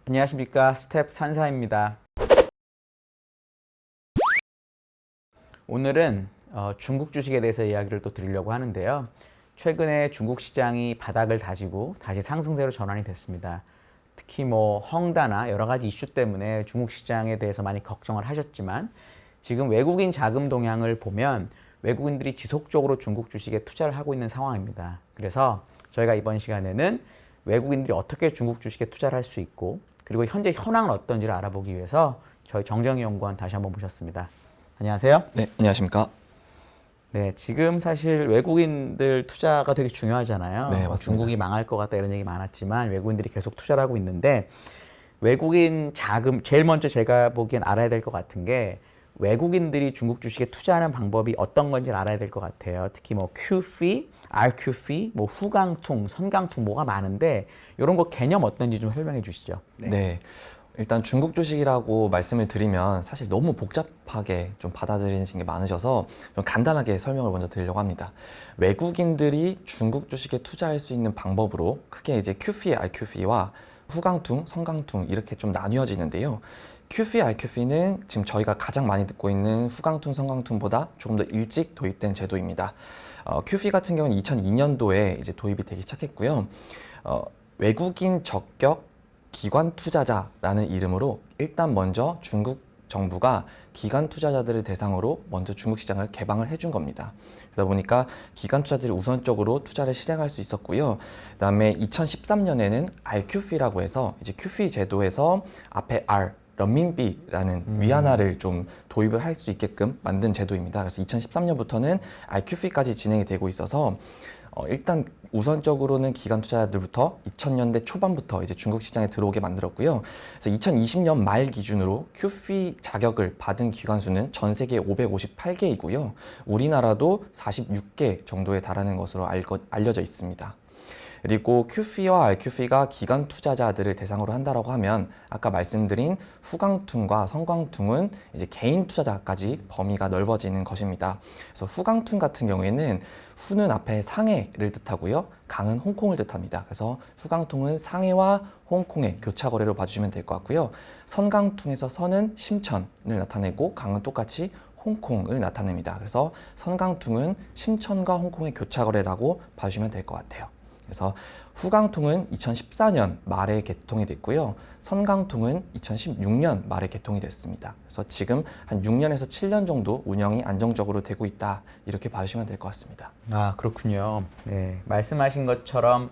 안녕하십니까. 스텝 산사입니다. 오늘은 중국 주식에 대해서 이야기를 또 드리려고 하는데요. 최근에 중국 시장이 바닥을 다지고 다시 상승세로 전환이 됐습니다. 특히 헝다나 여러 가지 이슈 때문에 중국 시장에 대해서 많이 걱정을 하셨지만 지금 외국인 자금 동향을 보면 외국인들이 지속적으로 중국 주식에 투자를 하고 있는 상황입니다. 그래서 저희가 이번 시간에는 외국인들이 어떻게 중국 주식에 투자를 할 수 있고 그리고 현재 현황은 어떤지를 알아보기 위해서 저희 정정희 연구원 다시 한번 모셨습니다. 안녕하세요. 네, 안녕하십니까. 네, 지금 사실 외국인들 투자가 되게 중요하잖아요. 네, 맞습니다. 중국이 망할 것 같다 이런 얘기 많았지만 외국인들이 계속 투자를 하고 있는데 외국인 자금, 제일 먼저 제가 보기엔 알아야 될 것 같은 게 외국인들이 중국 주식에 투자하는 방법이 어떤 건지를 알아야 될 것 같아요. 특히 QF, RQF, 후강통, 선강통 뭐가 많은데 이런 거 개념 어떤지 좀 설명해 주시죠. 네. 일단 중국 주식이라고 말씀을 드리면 사실 너무 복잡하게 좀 받아들이시는 게 많으셔서 좀 간단하게 설명을 먼저 드리려고 합니다. 외국인들이 중국 주식에 투자할 수 있는 방법으로 크게 이제 QF, RQF와 후강통, 선강통 이렇게 좀 나뉘어지는데요. QF, RQF는 지금 저희가 가장 많이 듣고 있는 후강통, 선강통보다 조금 더 일찍 도입된 제도입니다. QF 같은 경우는 2002년도에 이제 도입이 되기 시작했고요. 외국인 적격 기관 투자자라는 이름으로 일단 먼저 중국 정부가 기관 투자자들을 대상으로 먼저 중국 시장을 개방을 해준 겁니다. 그러다 보니까 기관 투자들이 우선적으로 투자를 시작할 수 있었고요. 그다음에 2013년에는 RQF라고 해서 이제 QF 제도에서 앞에 R renmin비라는 위안화를 좀 도입을 할 수 있게끔 만든 제도입니다. 그래서 2013년부터는 RQF까지 진행이 되고 있어서 일단 우선적으로는 기관 투자자들부터 2000년대 초반부터 이제 중국 시장에 들어오게 만들었고요. 그래서 2020년 말 기준으로 QF 자격을 받은 기관 수는 전 세계 558개이고요. 우리나라도 46개 정도에 달하는 것으로 알려져 있습니다. 그리고 QF와 RQF가 기관 투자자들을 대상으로 한다라고 하면 아까 말씀드린 후강통과 선강통은 이제 개인 투자자까지 범위가 넓어지는 것입니다. 그래서 후강통 같은 경우에는 후는 앞에 상해를 뜻하고요. 강은 홍콩을 뜻합니다. 그래서 후강통은 상해와 홍콩의 교차 거래로 봐주시면 될 것 같고요. 선강통에서 선은 심천을 나타내고 강은 똑같이 홍콩을 나타냅니다. 그래서 선강통은 심천과 홍콩의 교차 거래라고 봐주시면 될 것 같아요. 그래서 후강통은 2014년 말에 개통이 됐고요. 선강통은 2016년 말에 개통이 됐습니다. 그래서 지금 한 6년에서 7년 정도 운영이 안정적으로 되고 있다. 이렇게 봐주시면 될 것 같습니다. 아, 그렇군요. 네, 말씀하신 것처럼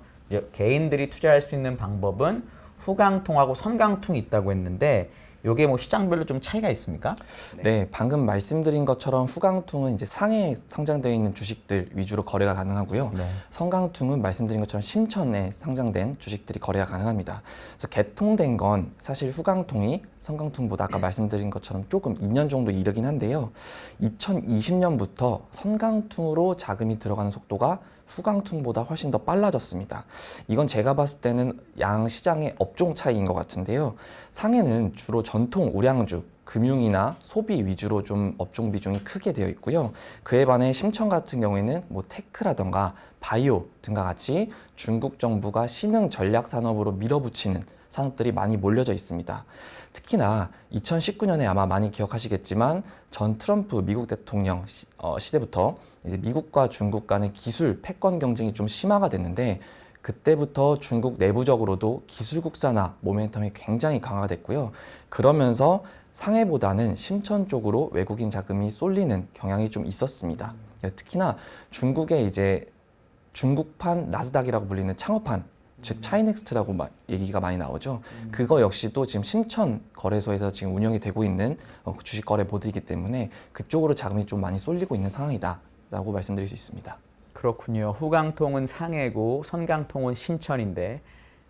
개인들이 투자할 수 있는 방법은 후강통하고 선강통이 있다고 했는데 요게 시장별로 좀 차이가 있습니까? 네, 방금 말씀드린 것처럼 후강통은 이제 상해에 상장되어 있는 주식들 위주로 거래가 가능하고요. 네. 선강통은 말씀드린 것처럼 심천에 상장된 주식들이 거래가 가능합니다. 그래서 개통된 건 사실 후강통이 선강통보다 아까 말씀드린 것처럼 조금 2년 정도 이르긴 한데요. 2020년부터 선강통으로 자금이 들어가는 속도가 후강통보다 훨씬 더 빨라졌습니다. 이건 제가 봤을 때는 양 시장의 업종 차이인 것 같은데요. 상해는 주로 전통 우량주, 금융이나 소비 위주로 좀 업종 비중이 크게 되어 있고요. 그에 반해 심천 같은 경우에는 테크라던가 바이오 등과 같이 중국 정부가 신흥 전략 산업으로 밀어붙이는 산업들이 많이 몰려져 있습니다. 특히나 2019년에 아마 많이 기억하시겠지만 전 트럼프 미국 대통령 시대부터 이제 미국과 중국 간의 기술 패권 경쟁이 좀 심화가 됐는데 그때부터 중국 내부적으로도 기술 국산화 모멘텀이 굉장히 강화가 됐고요. 그러면서 상해보다는 심천 쪽으로 외국인 자금이 쏠리는 경향이 좀 있었습니다. 특히나 중국의 이제 중국판 나스닥이라고 불리는 창업판 즉 차이넥스트라고 얘기가 많이 나오죠. 그거 역시도 지금 심천 거래소에서 지금 운영이 되고 있는 주식 거래 보드이기 때문에 그쪽으로 자금이 좀 많이 쏠리고 있는 상황이다라고 말씀드릴 수 있습니다. 그렇군요. 후강통은 상해고 선강통은 심천인데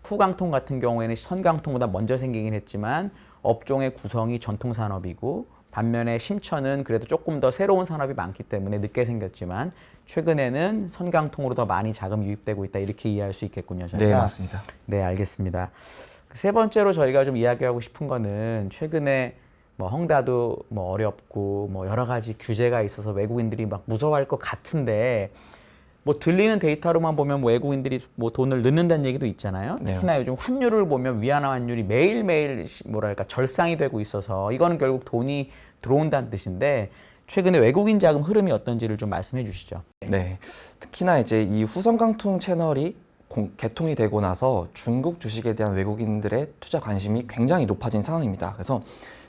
후강통 같은 경우에는 선강통보다 먼저 생기긴 했지만 업종의 구성이 전통 산업이고 반면에 심천은 그래도 조금 더 새로운 산업이 많기 때문에 늦게 생겼지만 최근에는 선강통으로 더 많이 자금이 유입되고 있다 이렇게 이해할 수 있겠군요. 저희가. 네, 맞습니다. 네, 알겠습니다. 세 번째로 저희가 좀 이야기하고 싶은 거는 최근에 헝다도 어렵고 여러 가지 규제가 있어서 외국인들이 막 무서워할 것 같은데 뭐 들리는 데이터로만 보면 뭐 외국인들이 뭐 돈을 넣는다는 얘기도 있잖아요. 네. 특히나 요즘 환율을 보면 위안화 환율이 매일매일 뭐랄까 절상이 되고 있어서 이거는 결국 돈이 들어온다는 뜻인데 최근에 외국인 자금 흐름이 어떤지를 좀 말씀해 주시죠. 네. 특히나 이제 이 후성강통 채널이 개통이 되고 나서 중국 주식에 대한 외국인들의 투자 관심이 굉장히 높아진 상황입니다. 그래서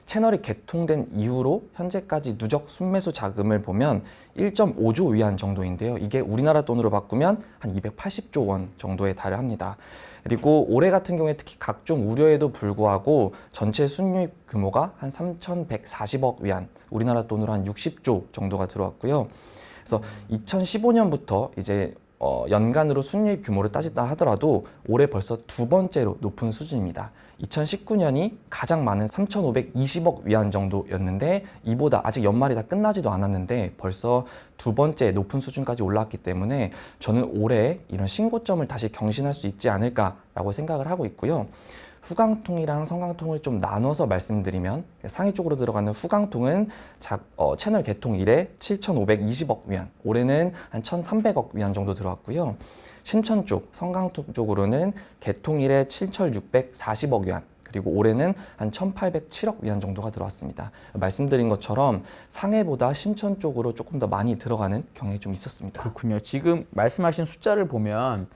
채널이 개통된 이후로 현재까지 누적 순매수 자금을 보면 1.5조 위안 정도인데요. 이게 우리나라 돈으로 바꾸면 한 280조 원 정도에 달합니다. 그리고 올해 같은 경우에 특히 각종 우려에도 불구하고 전체 순유입 규모가 한 3,140억 위안, 우리나라 돈으로 한 60조 정도가 들어왔고요. 그래서 2015년부터 이제 연간으로 순유입 규모를 따진다 하더라도 올해 벌써 두 번째로 높은 수준입니다. 2019년이 가장 많은 3,520억 위안 정도였는데 이보다 아직 연말이 다 끝나지도 않았는데 벌써 두 번째 높은 수준까지 올라왔기 때문에 저는 올해 이런 신고점을 다시 경신할 수 있지 않을까라고 생각을 하고 있고요. 후강통이랑 성강통을 좀 나눠서 말씀드리면 상위 쪽으로 들어가는 후강통은 채널 개통 이래 7,520억 위안, 올해는 한 1,300억 위안 정도 들어왔고요. 신천 쪽, 성강통 쪽으로는 개통 이래 7,640억 위안, 그리고 올해는 한 1,807억 위안 정도가 들어왔습니다. 말씀드린 것처럼 상해보다 심천 쪽으로 조금 더 많이 들어가는 경향이 좀 있었습니다. 그렇군요. 지금 말씀하신 숫자를 보면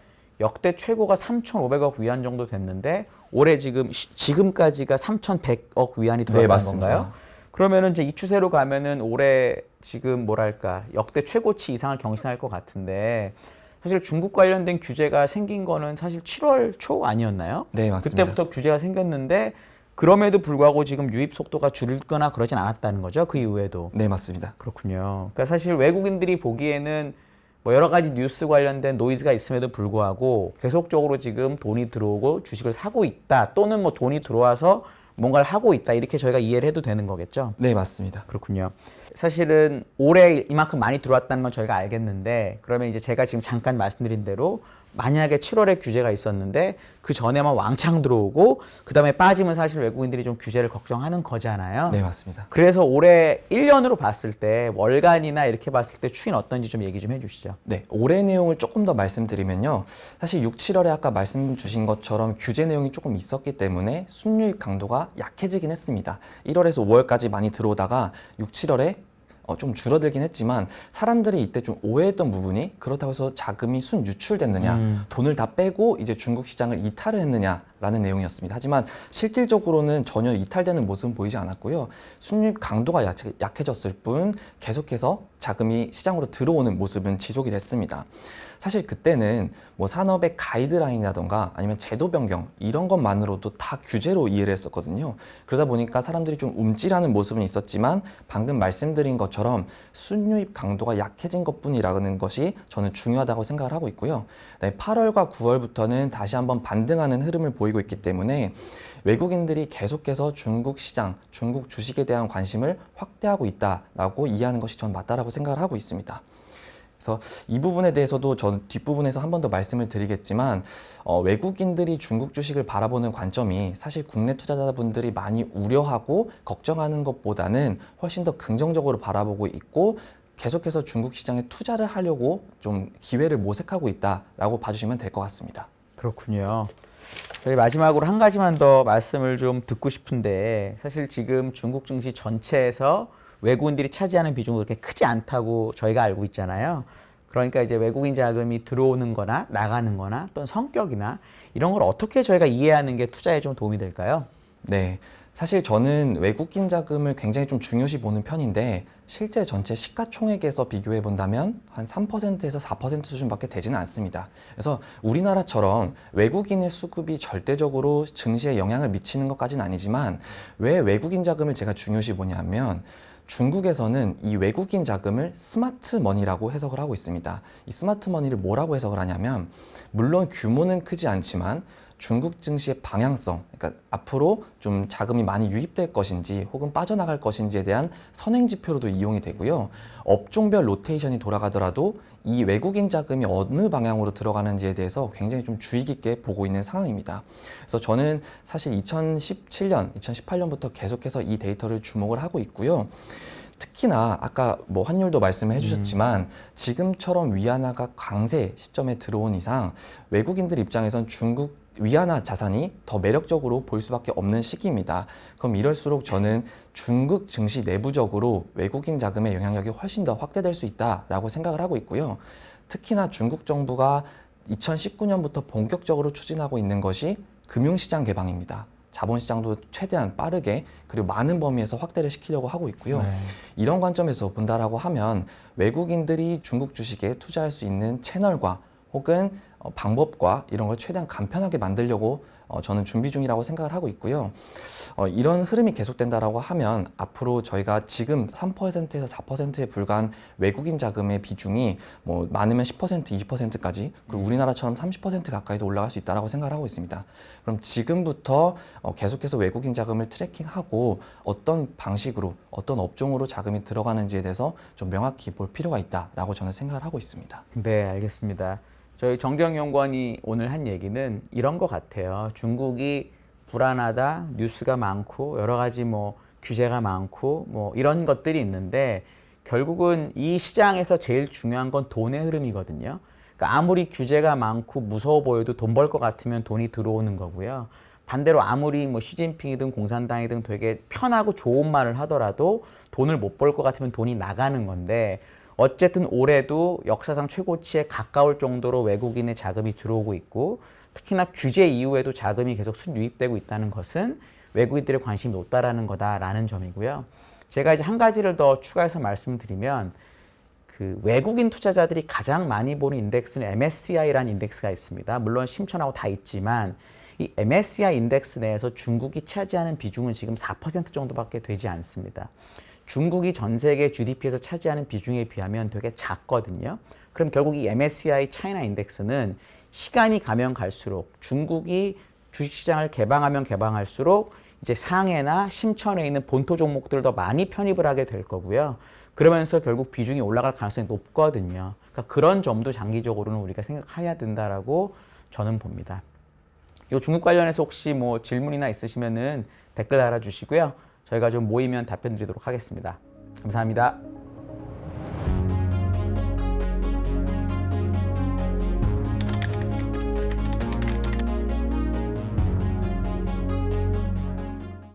역대 최고가 3,500억 위안 정도 됐는데 올해 지금까지가 3,100억 위안이 들어간 건가요? 그러면은 이제 이 추세로 가면은 올해 지금 뭐랄까 역대 최고치 이상을 경신할 것 같은데 사실 중국 관련된 규제가 생긴 거는 사실 7월 초 아니었나요? 네, 맞습니다. 그때부터 규제가 생겼는데 그럼에도 불구하고 지금 유입 속도가 줄거나 그러진 않았다는 거죠. 그 이후에도. 네, 맞습니다. 그렇군요. 그러니까 사실 외국인들이 보기에는 뭐 여러 가지 뉴스 관련된 노이즈가 있음에도 불구하고 계속적으로 지금 돈이 들어오고 주식을 사고 있다 또는 뭐 돈이 들어와서 뭔가를 하고 있다 이렇게 저희가 이해를 해도 되는 거겠죠? 네, 맞습니다. 그렇군요. 사실은 올해 이만큼 많이 들어왔다는 건 저희가 알겠는데 그러면 이제 제가 지금 잠깐 말씀드린 대로 만약에 7월에 규제가 있었는데 그 전에만 왕창 들어오고 그 다음에 빠지면 사실 외국인들이 좀 규제를 걱정하는 거잖아요. 네, 맞습니다. 그래서 올해 1년으로 봤을 때 월간이나 이렇게 봤을 때 추이는 어떤지 좀 얘기 좀 해주시죠. 네, 올해 내용을 조금 더 말씀드리면요. 사실 6, 7월에 아까 말씀 주신 것처럼 규제 내용이 조금 있었기 때문에 순유입 강도가 약해지긴 했습니다. 1월에서 5월까지 많이 들어오다가 6, 7월에 좀 줄어들긴 했지만 사람들이 이때 좀 오해했던 부분이 그렇다고 해서 자금이 순 유출됐느냐, 돈을 다 빼고 이제 중국 시장을 이탈을 했느냐라는 내용이었습니다. 하지만 실질적으로는 전혀 이탈되는 모습은 보이지 않았고요. 순유입 강도가 약해졌을 뿐 계속해서 자금이 시장으로 들어오는 모습은 지속이 됐습니다. 사실 그때는 뭐 산업의 가이드라인이라던가 아니면 제도 변경 이런 것만으로도 다 규제로 이해를 했었거든요. 그러다 보니까 사람들이 좀 움찔하는 모습은 있었지만 방금 말씀드린 것처럼 순유입 강도가 약해진 것뿐이라는 것이 저는 중요하다고 생각을 하고 있고요. 네, 8월과 9월부터는 다시 한번 반등하는 흐름을 보이고 있기 때문에 외국인들이 계속해서 중국 시장, 중국 주식에 대한 관심을 확대하고 있다라고 이해하는 것이 전 맞다라고 생각을 하고 있습니다. 그래서 이 부분에 대해서도 저는 뒷부분에서 한 번 더 말씀을 드리겠지만 외국인들이 중국 주식을 바라보는 관점이 사실 국내 투자자분들이 많이 우려하고 걱정하는 것보다는 훨씬 더 긍정적으로 바라보고 있고 계속해서 중국 시장에 투자를 하려고 좀 기회를 모색하고 있다라고 봐주시면 될 것 같습니다. 그렇군요. 저희 마지막으로 한 가지만 더 말씀을 좀 듣고 싶은데 사실 지금 중국 증시 전체에서 외국인들이 차지하는 비중은 그렇게 크지 않다고 저희가 알고 있잖아요. 그러니까 이제 외국인 자금이 들어오는 거나 나가는 거나 또는 성격이나 이런 걸 어떻게 저희가 이해하는 게 투자에 좀 도움이 될까요? 네. 사실 저는 외국인 자금을 굉장히 좀 중요시 보는 편인데 실제 전체 시가총액에서 비교해 본다면 한 3%에서 4% 수준밖에 되지는 않습니다. 그래서 우리나라처럼 외국인의 수급이 절대적으로 증시에 영향을 미치는 것까지는 아니지만 왜 외국인 자금을 제가 중요시 보냐면 중국에서는 이 외국인 자금을 스마트 머니라고 해석을 하고 있습니다. 이 스마트 머니를 뭐라고 해석을 하냐면 물론 규모는 크지 않지만 중국 증시의 방향성, 그러니까 앞으로 좀 자금이 많이 유입될 것인지 혹은 빠져나갈 것인지에 대한 선행 지표로도 이용이 되고요. 업종별 로테이션이 돌아가더라도 이 외국인 자금이 어느 방향으로 들어가는지에 대해서 굉장히 좀 주의 깊게 보고 있는 상황입니다. 그래서 저는 사실 2017년, 2018년부터 계속해서 이 데이터를 주목을 하고 있고요. 특히나 아까 뭐 환율도 말씀을 해주셨지만 지금처럼 위안화가 강세 시점에 들어온 이상 외국인들 입장에선 중국 위안화 자산이 더 매력적으로 보일 수밖에 없는 시기입니다. 그럼 이럴수록 저는 중국 증시 내부적으로 외국인 자금의 영향력이 훨씬 더 확대될 수 있다라고 생각을 하고 있고요. 특히나 중국 정부가 2019년부터 본격적으로 추진하고 있는 것이 금융시장 개방입니다. 자본시장도 최대한 빠르게 그리고 많은 범위에서 확대를 시키려고 하고 있고요. 네. 이런 관점에서 본다라고 하면 외국인들이 중국 주식에 투자할 수 있는 채널과 혹은 방법과 이런 걸 최대한 간편하게 만들려고 저는 준비 중이라고 생각을 하고 있고요. 이런 흐름이 계속된다라고 하면 앞으로 저희가 지금 3%에서 4%에 불과한 외국인 자금의 비중이 뭐 많으면 10%, 20%까지 그리고 우리나라처럼 30% 가까이도 올라갈 수 있다라고 생각을 하고 있습니다. 그럼 지금부터 계속해서 외국인 자금을 트래킹하고 어떤 방식으로 어떤 업종으로 자금이 들어가는지에 대해서 좀 명확히 볼 필요가 있다라고 저는 생각을 하고 있습니다. 네, 알겠습니다. 저희 정경연구원이 오늘 한 얘기는 이런 것 같아요. 중국이 불안하다, 뉴스가 많고 여러 가지 뭐 규제가 많고 뭐 이런 것들이 있는데 결국은 이 시장에서 제일 중요한 건 돈의 흐름이거든요. 그러니까 아무리 규제가 많고 무서워 보여도 돈 벌 것 같으면 돈이 들어오는 거고요. 반대로 아무리 뭐 시진핑이든 공산당이든 되게 편하고 좋은 말을 하더라도 돈을 못 벌 것 같으면 돈이 나가는 건데 어쨌든 올해도 역사상 최고치에 가까울 정도로 외국인의 자금이 들어오고 있고 특히나 규제 이후에도 자금이 계속 순유입되고 있다는 것은 외국인들의 관심이 높다라는 거다라는 점이고요. 제가 이제 한 가지를 더 추가해서 말씀드리면 그 외국인 투자자들이 가장 많이 보는 인덱스는 MSCI라는 인덱스가 있습니다. 물론 심천하고 다 있지만 이 MSCI 인덱스 내에서 중국이 차지하는 비중은 지금 4% 정도밖에 되지 않습니다. 중국이 전 세계 GDP에서 차지하는 비중에 비하면 되게 작거든요. 그럼 결국 이 MSCI 차이나 인덱스는 시간이 가면 갈수록 중국이 주식시장을 개방하면 개방할수록 이제 상해나 심천에 있는 본토 종목들을 더 많이 편입을 하게 될 거고요. 그러면서 결국 비중이 올라갈 가능성이 높거든요. 그러니까 그런 점도 장기적으로는 우리가 생각해야 된다라고 저는 봅니다. 이 중국 관련해서 혹시 뭐 질문이나 있으시면은 댓글 달아주시고요. 저희가 좀 모이면 답변 드리도록 하겠습니다. 감사합니다.